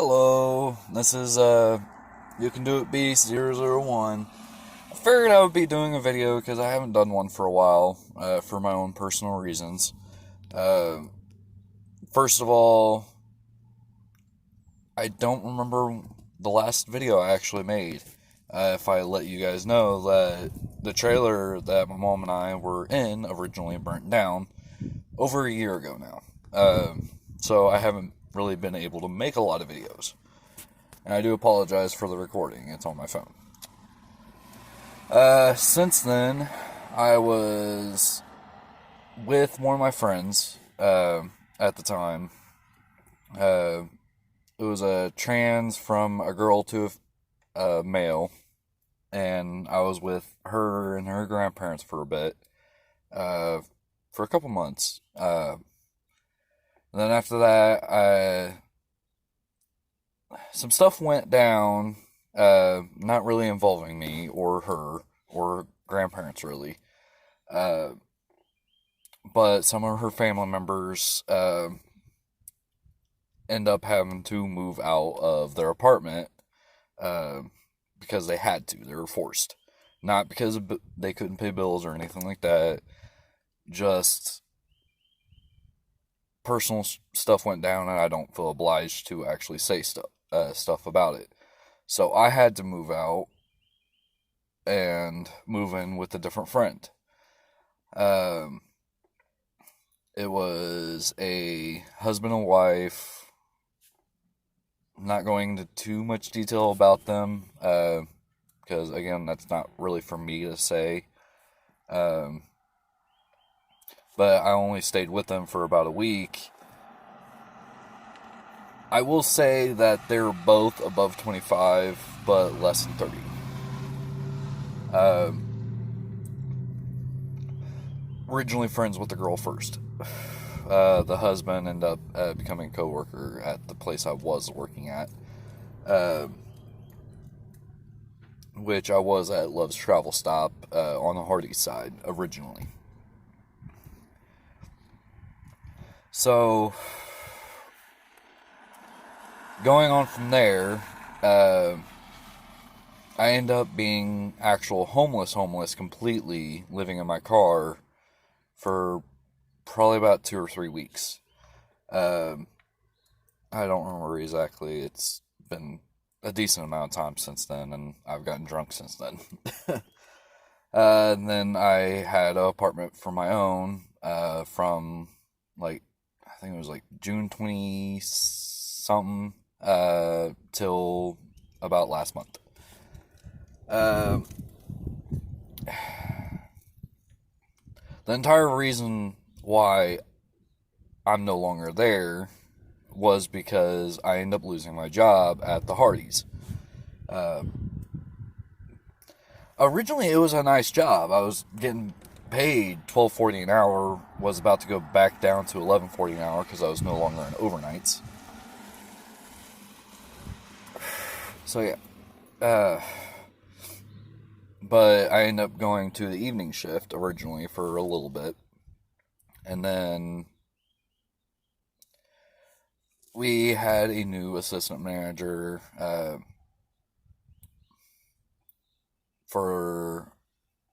Hello, this is You Can Do It Beast 001. I figured I would be doing a video because I haven't done one for a while, for my own personal reasons. Uh, First of all, I don't remember the last video I actually made. If I let you guys know that the trailer that my mom and I were in originally burnt down over a year ago now. So I haven't really been able to make a lot of videos. And I do apologize for the recording. It's on my phone. Since then, I was with one of my friends at the time. Uh, it was a trans from a girl to a male, and I was with her and her grandparents for a bit, for a couple months. Then after that, some stuff went down, not really involving me or her or grandparents really. Uh, but some of her family members end up having to move out of their apartment uh, because they had to. They were forced, not because they couldn't pay bills or anything like that. Just personal stuff went down, and I don't feel obliged to actually say stuff about it. So I had to move out and move in with a different friend. Um, it was a husband and wife. I'm not going into too much detail about them, because again, that's not really for me to say. Um, but I only stayed with them for about a week. I will say that they're both above 25, but less than 30. Originally friends with the girl first. The husband ended up becoming a co-worker at the place I was working at, which I was at Love's Travel Stop on the Hardy side originally. So, going on from there, I end up being actual homeless completely, living in my car for probably about 2 or 3 weeks. I don't remember exactly. It's been a decent amount of time since then, and I've gotten drunk since then. And then I had an apartment for my own from, like, I think it was like June 20 something till about last month. Uh, the entire reason why I'm no longer there was because I ended up losing my job at the Hardys. Uh, Originally, it was a nice job. I was getting paid $12.40 an hour. Was about to go back down to $11.40 an hour because I was no longer in overnights. So yeah, but I ended up going to the evening shift originally for a little bit, and then we had a new assistant manager for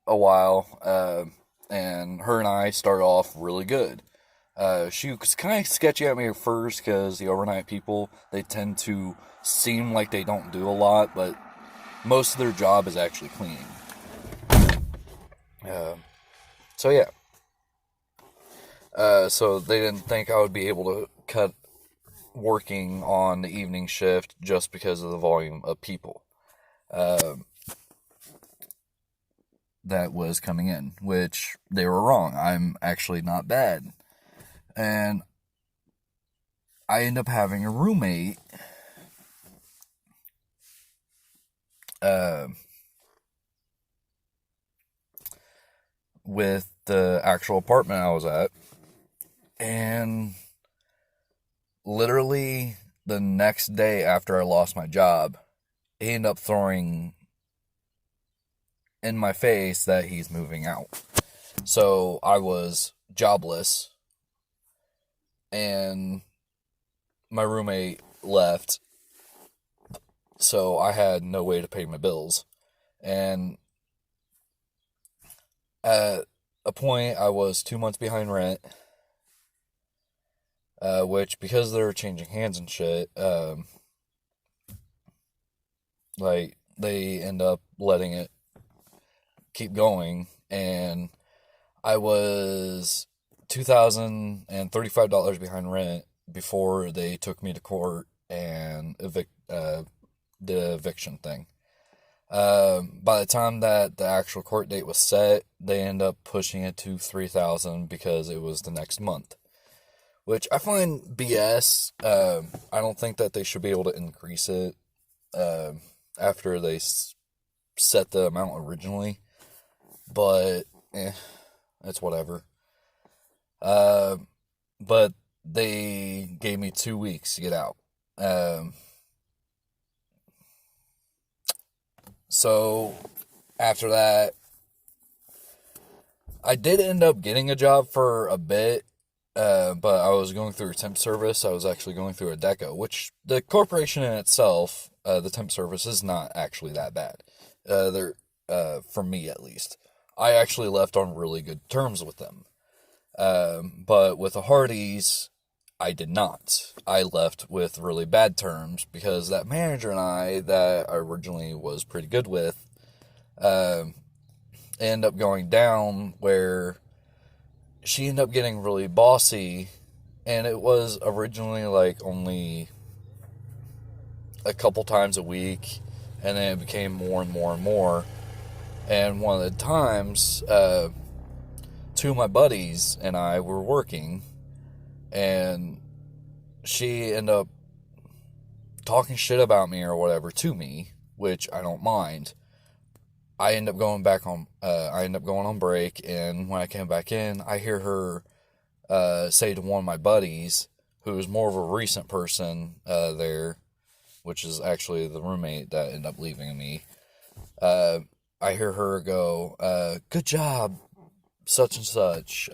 a while, and her and I started off really good. She was kind of sketchy at me at first because the overnight people, they tend to seem like they don't do a lot, but most of their job is actually cleaning. Uh, so yeah, so they didn't think I would be able to cut working on the evening shift just because of the volume of people that was coming in, which they were wrong. I'm actually not bad. And I end up having a roommate uh, with the actual apartment I was at. And literally the next day after I lost my job, he ended up throwing in my face that he's moving out. So I was jobless, and my roommate left, So I had no way to pay my bills. And at a point, I was 2 months behind rent, which, because they were changing hands and shit, like, they end up letting it keep going. And I was $2,035 behind rent before they took me to court and the eviction thing. By the time that the actual court date was set, they end up pushing it to 3,000 because it was the next month, which I find BS. I don't think that they should be able to increase it after they set the amount originally, but it's whatever. But they gave me 2 weeks to get out. So after that, I did end up getting a job for a bit, but I was going through a temp service. I was actually going through a deco, which the corporation in itself, the temp service, is not actually that bad. For me at least. I actually left on really good terms with them. But with the Hardys, I did not. I left with really bad terms because that manager and I, that I originally was pretty good with, ended up going down where she ended up getting really bossy, and it was originally like only a couple times a week, and then it became more and more and more. And one of the times, two of my buddies and I were working, and she ended up talking shit about me or whatever to me, which I don't mind. I end up going on break, and when I came back in, I hear her say to one of my buddies, who is more of a recent person there, which is actually the roommate that ended up leaving me. I hear her go, "Good job, such and such,"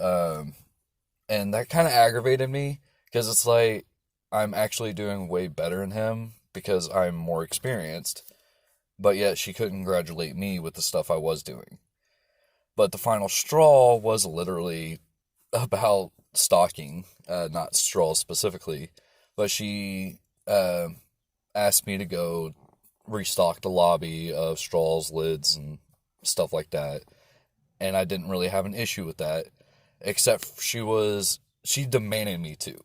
and that kind of aggravated me because it's like I'm actually doing way better than him because I'm more experienced. But yet she couldn't congratulate me with the stuff I was doing. But the final straw was literally about stocking, not straws specifically. But she asked me to go restock the lobby of straws, lids, and stuff like that. And I didn't really have an issue with that, except she demanded me to.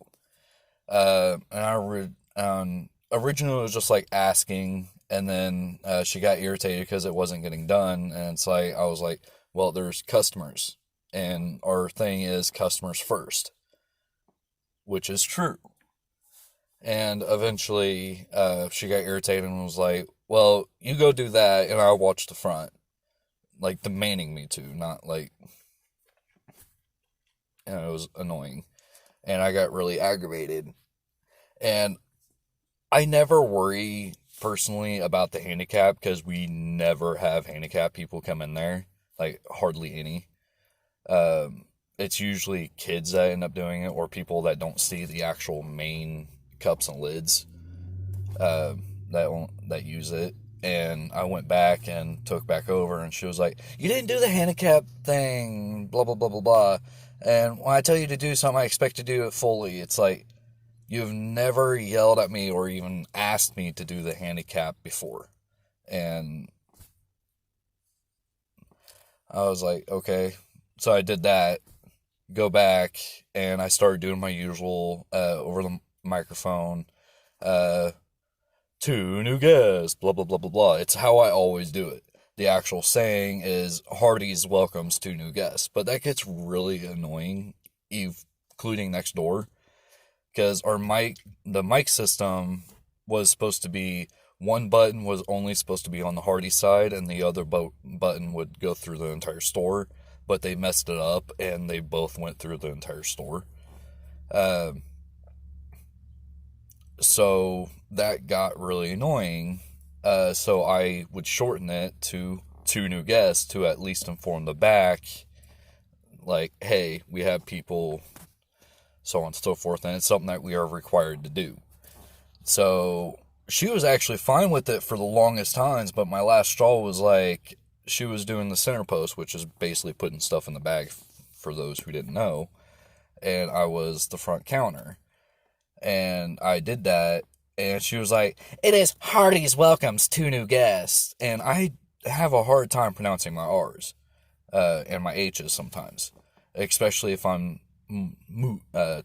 Originally it was just like asking, and then she got irritated because it wasn't getting done, and it's like I was like, well, there's customers, and our thing is customers first, which is true. And eventually, she got irritated and was like, well, you go do that, and I'll watch the front, like demanding me to, not like, it was annoying, and I got really aggravated, and I never worry personally about the handicap because we never have handicapped people come in there, like hardly any. It's usually kids that end up doing it, or people that don't see the actual main cups and lids that use it. And I went back and took back over, and she was like, "You didn't do the handicap thing, blah blah blah blah blah." And when I tell you to do something, I expect to do it fully. It's like, you've never yelled at me or even asked me to do the handicap before. And I was like, okay. So I did that, go back, and I started doing my usual over the microphone, two new guests, blah, blah, blah, blah, blah. It's how I always do it. The actual saying is Hardy's welcomes two new guests. But that gets really annoying, including next door. Because the mic system was supposed to be, one button was only supposed to be on the Hardy side, and the other button would go through the entire store. But they messed it up, and they both went through the entire store. So that got really annoying. So I would shorten it to two new guests to at least inform the back, like, hey, we have people, so on and so forth, and it's something that we are required to do. So she was actually fine with it for the longest times, but my last straw was like, she was doing the center post, which is basically putting stuff in the bag for those who didn't know, and I was the front counter. And I did that, and she was like, "It is Hardy's welcomes two new guests." And I have a hard time pronouncing my R's and my H's sometimes, especially if I'm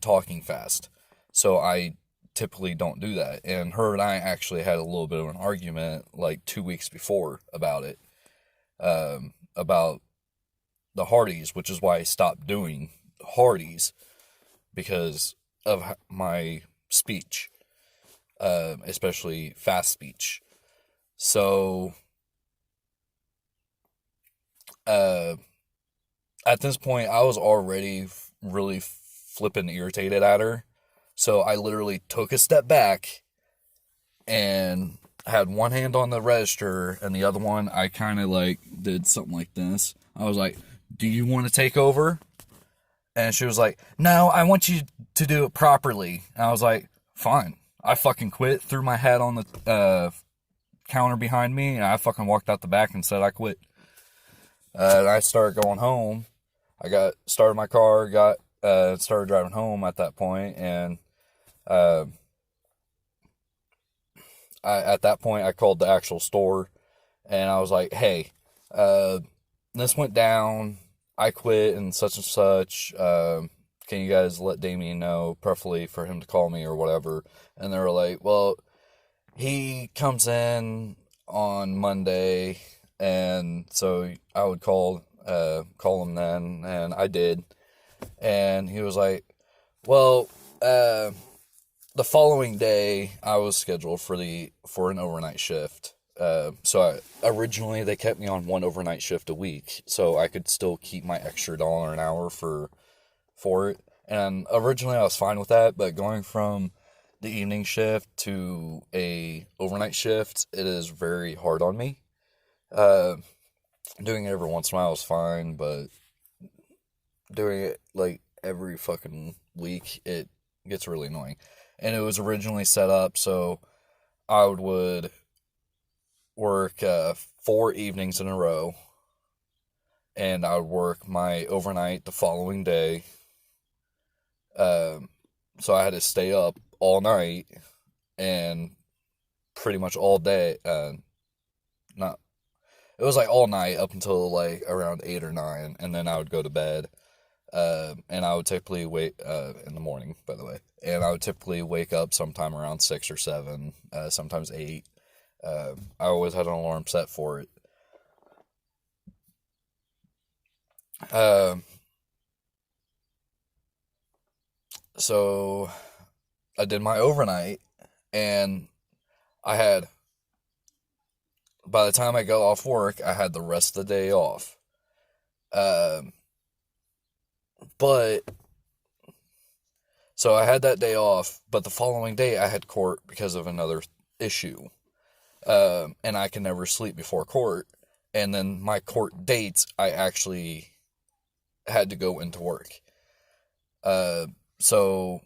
talking fast. So I typically don't do that. And her and I actually had a little bit of an argument like 2 weeks before about it, about the Hardee's, which is why I stopped doing Hardee's because of my speech, especially fast speech. So, uh, at this point, I was already really flipping irritated at her. So I literally took a step back and had one hand on the register and the other one I kind of like did something like this. I was like, "Do you want to take over?" And she was like, "No, I want you to do it properly." And I was like, "Fine." I fucking quit, threw my hat on the counter behind me, and I fucking walked out the back and said I quit. And I started going home. Started my car, started driving home at that point, and uh, at that point I called the actual store, and I was like, "Hey, this went down. I quit and such. Can you guys let Damien know, preferably for him to call me or whatever?" And they were like, "Well, he comes in on Monday," and so I would call him then, and I did. And he was like, "Well, the following day I was scheduled for an overnight shift." Originally they kept me on one overnight shift a week, so I could still keep my extra $1 an hour for it. And originally I was fine with that, but going from the evening shift to a overnight shift, it is very hard on me. Doing it every once in a while is fine, but doing it like every fucking week, it gets really annoying. And it was originally set up so I would work 4 evenings in a row, and I would work my overnight the following day. So I had to stay up all night and pretty much all day. Not It was like all night up until like around 8 or 9, and then I would go to bed. And I would typically wait in the morning, by the way, and I would typically wake up sometime around 6 or 7, sometimes 8. I always had an alarm set for it. So I did my overnight, and I had, by the time I got off work, I had the rest of the day off. But so I had that day off, but the following day I had court because of another issue. And I can never sleep before court. And then my court dates, I actually had to go into work. So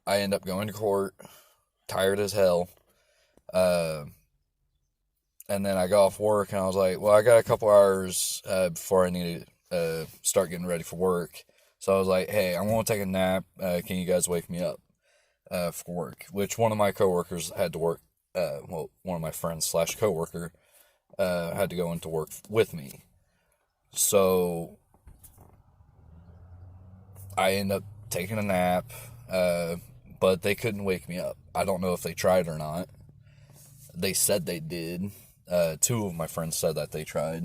I end up going to court, tired as hell. And then I got off work, and I was like, well, I got a couple hours before I need to start getting ready for work. So I was like, hey, I'm going to take a nap. Can you guys wake me up for work? Which one of my coworkers had to work. One of my friends / coworker had to go into work with me. So I ended up taking a nap, but they couldn't wake me up. I don't know if they tried or not. They said they did. 2 of my friends said that they tried.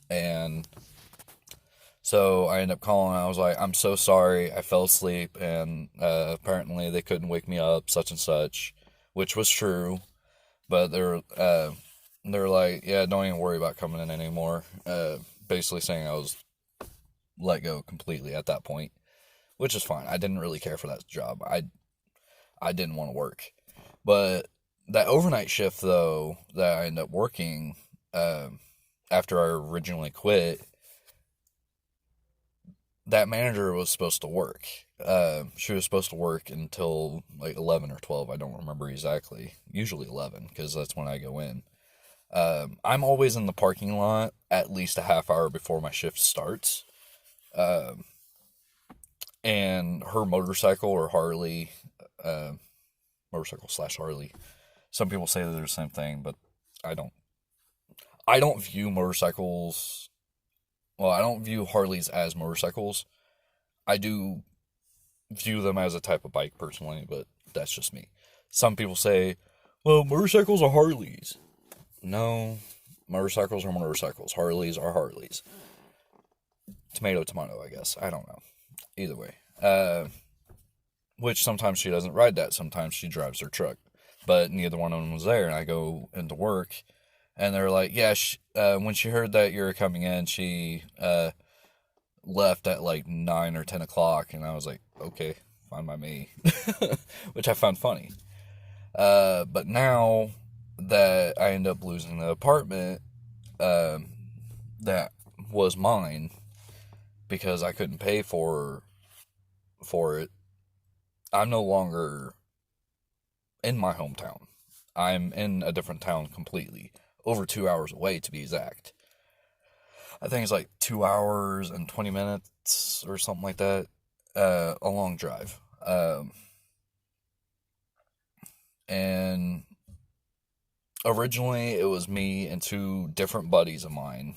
And so I ended up calling. I was like, I'm so sorry. I fell asleep, and apparently they couldn't wake me up, such and such, which was true. But they're like, yeah, don't even worry about coming in anymore. Basically saying I was let go completely at that point, which is fine. I didn't really care for that job. I didn't want to work. But that overnight shift, though, that I ended up working after I originally quit, that manager was supposed to work. She was supposed to work until like 11 or 12. I don't remember exactly. Usually 11, because that's when I go in. I'm always in the parking lot at least a half hour before my shift starts. And her motorcycle or Harley, motorcycle slash Harley. Some people say they're the same thing, but I don't. I don't view motorcycles. Well, I don't view Harleys as motorcycles. I do view them as a type of bike personally, but that's just me. Some people say, well, motorcycles are Harleys. No, motorcycles are motorcycles. Harleys are Harleys. Tomato, tomato, I guess. I don't know. Either way. Which sometimes she doesn't ride that. Sometimes she drives her truck. But neither one of them was there, and I go into work, and they're like, yeah, when she heard that you were coming in, she left at like 9 or 10 o'clock, and I was like, okay, fine by me. Which I found funny. But now that I end up losing the apartment that was mine because I couldn't pay for it, I'm no longer in my hometown. I'm in a different town completely. Over 2 hours away, to be exact. I think it's like 2 hours and 20 minutes or something like that. A long drive. And originally it was me and two different buddies of mine.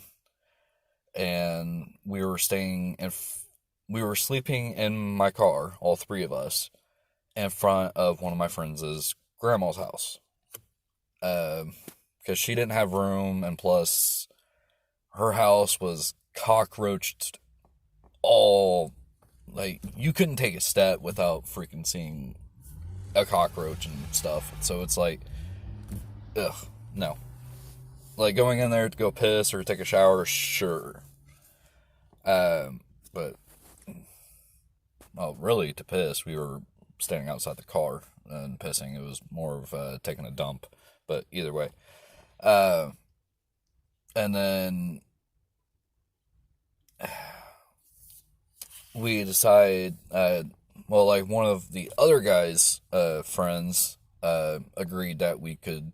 And we were sleeping in my car, all three of us, in front of one of my friends' grandma's house. Because she didn't have room, and plus her house was cockroached all, like, you couldn't take a step without freaking seeing a cockroach and stuff. So it's like, ugh, no. Like, going in there to go piss or take a shower, sure. But, well, really, to piss, we were standing outside the car and pissing. It was more of taking a dump, but either way. And then we decided, well, like, one of the other guys' friends agreed that we could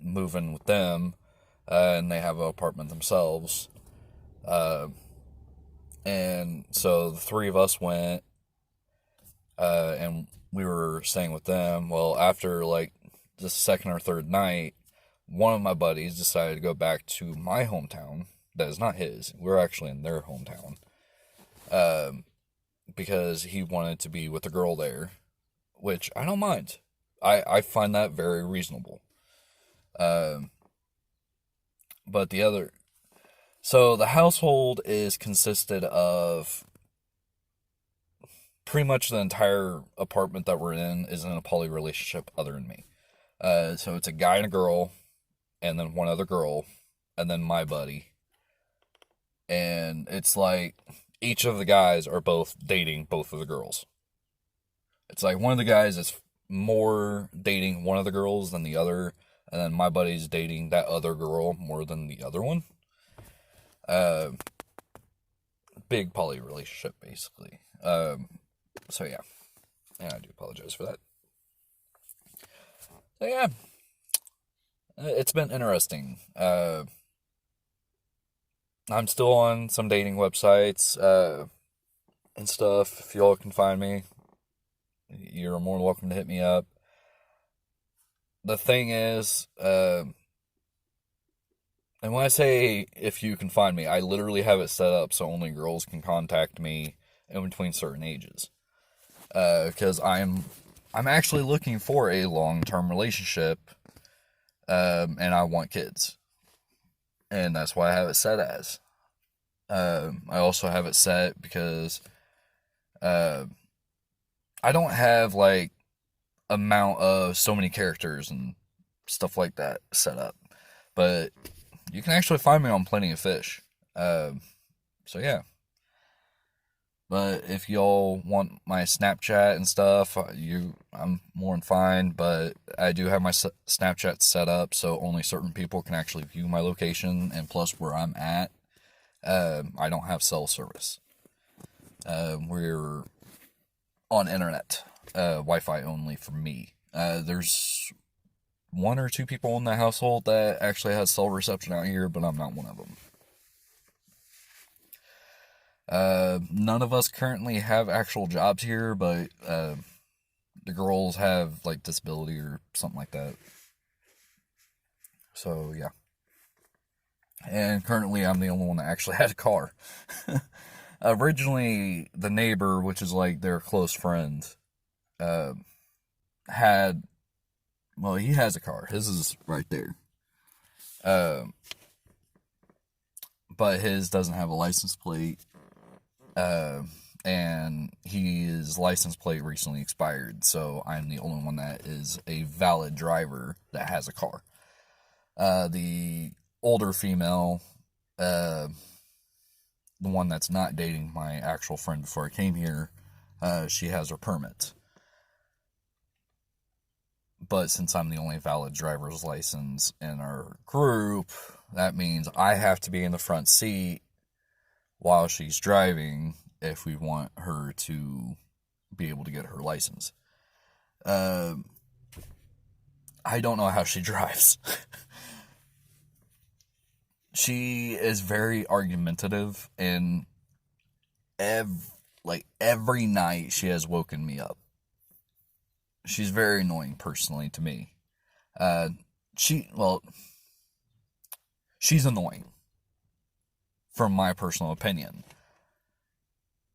move in with them, and they have an apartment themselves. And so the three of us went, and we were staying with them. Well, after like the second or third night, one of my buddies decided to go back to my hometown. That is not his. We're actually in their hometown. Because he wanted to be with a girl there, which I don't mind. I find that very reasonable. But so the household is consisted of pretty much the entire apartment that we're in is in a poly relationship other than me. So it's a guy and a girl, and then one other girl, and then my buddy. And it's like each of the guys are both dating both of the girls. It's like one of the guys is more dating one of the girls than the other, and then my buddy's dating that other girl more than the other one. Big poly relationship, basically. So yeah, and I do apologize for that. So yeah, it's been interesting. I'm still on some dating websites and stuff. If y'all can find me, you're more than welcome to hit me up. The thing is, and when I say if you can find me, I literally have it set up so only girls can contact me in between certain ages. Because I'm actually looking for a long-term relationship, and I want kids. And that's why I have it set as. I also have it set because I don't have, like, amount of so many characters and stuff like that set up. But you can actually find me on Plenty of Fish. So yeah. But if y'all want my Snapchat and stuff, I'm more than fine. But I do have my Snapchat set up so only certain people can actually view my location, and plus where I'm at. I don't have cell service. on internet, Wi-Fi only for me. There's one or two people in the household that actually has cell reception out here, but I'm not one of them. None of us currently have actual jobs here, but the girls have like disability or something like that. So yeah. And currently I'm the only one that actually had a car. Originally, the neighbor, which is like their close friend, had, well, he has a car. His is right there. But his doesn't have a license plate. And his license plate recently expired, so I'm the only one that is a valid driver that has a car. The older female, the one that's not dating my actual friend before I came here, she has her permit. But since I'm the only valid driver's license in our group, that means I have to be in the front seat while she's driving if we want her to be able to get her license. I don't know how she drives. She is very argumentative, and every night she has woken me up. She's very annoying personally to me. She's annoying from my personal opinion.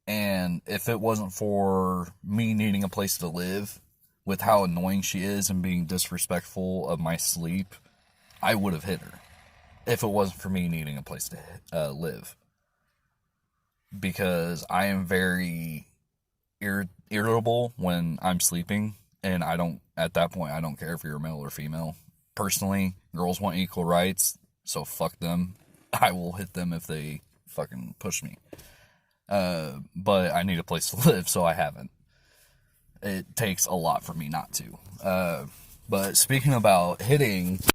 And if it wasn't for me needing a place to live, with how annoying she is and being disrespectful of my sleep, I would have hit her. If it wasn't for me needing a place to live. Because I am very irritable when I'm sleeping, and at that point, I don't care if you're male or female. Personally, girls want equal rights, so fuck them. I will hit them if they fucking push me. But I need a place to live, so I haven't. It takes a lot for me not to. But speaking about hitting,